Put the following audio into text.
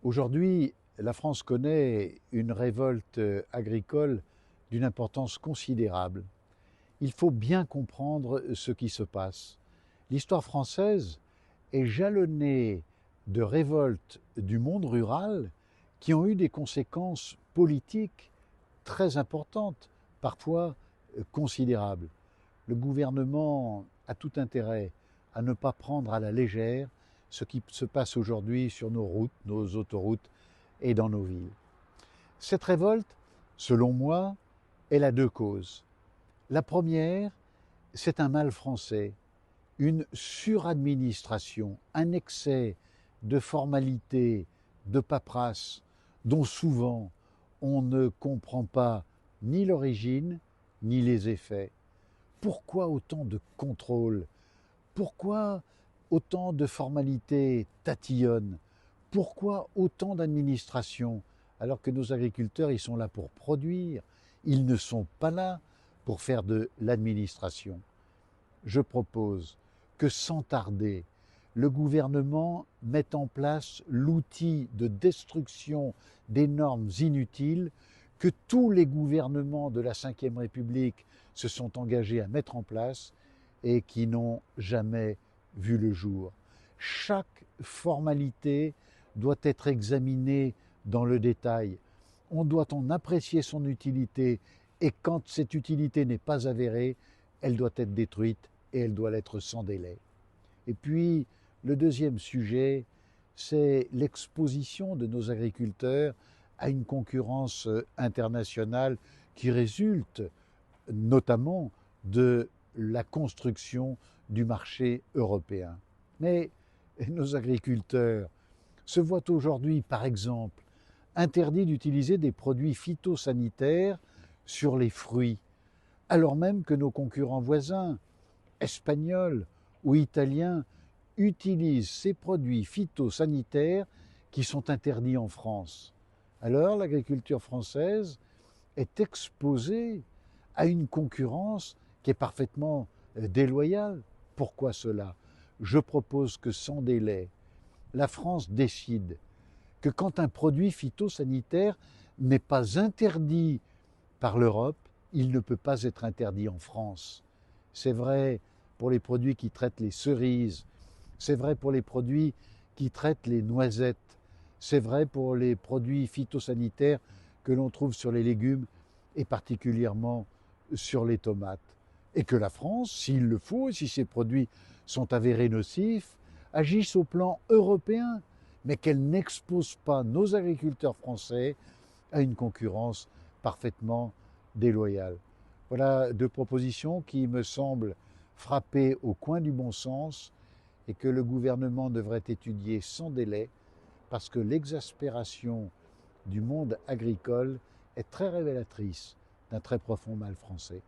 Aujourd'hui, la France connaît une révolte agricole d'une importance considérable. Il faut bien comprendre ce qui se passe. L'histoire française est jalonnée de révoltes du monde rural qui ont eu des conséquences politiques très importantes, parfois considérables. Le gouvernement a tout intérêt à ne pas prendre à la légère ce qui se passe aujourd'hui sur nos routes, nos autoroutes et dans nos villes. Cette révolte, selon moi, elle a deux causes. La première, c'est un mal français, une suradministration, un excès de formalités, de paperasse, dont souvent on ne comprend pas ni l'origine ni les effets. Pourquoi autant de contrôle? Pourquoi autant de formalités tatillonnes? Pourquoi autant d'administration alors que nos agriculteurs, ils sont là pour produire, ils ne sont pas là pour faire de l'administration? Je propose que sans tarder, le gouvernement mette en place l'outil de destruction des normes inutiles que tous les gouvernements de la Ve République se sont engagés à mettre en place et qui n'ont jamais vu le jour. Chaque formalité doit être examinée dans le détail. On doit en apprécier son utilité et quand cette utilité n'est pas avérée, elle doit être détruite et elle doit l'être sans délai. Et puis, le deuxième sujet, c'est l'exposition de nos agriculteurs à une concurrence internationale qui résulte notamment de la construction du marché européen. Mais nos agriculteurs se voient aujourd'hui, par exemple, interdits d'utiliser des produits phytosanitaires sur les fruits, alors même que nos concurrents voisins, espagnols ou italiens, utilisent ces produits phytosanitaires qui sont interdits en France. Alors l'agriculture française est exposée à une concurrence qui est parfaitement déloyale. Pourquoi cela? Je propose que sans délai, la France décide que quand un produit phytosanitaire n'est pas interdit par l'Europe, il ne peut pas être interdit en France. C'est vrai pour les produits qui traitent les cerises, c'est vrai pour les produits qui traitent les noisettes, c'est vrai pour les produits phytosanitaires que l'on trouve sur les légumes et particulièrement sur les tomates. Et que la France, s'il le faut, si ces produits sont avérés nocifs, agisse au plan européen, mais qu'elle n'expose pas nos agriculteurs français à une concurrence parfaitement déloyale. Voilà deux propositions qui me semblent frapper au coin du bon sens et que le gouvernement devrait étudier sans délai parce que l'exaspération du monde agricole est très révélatrice d'un très profond mal français.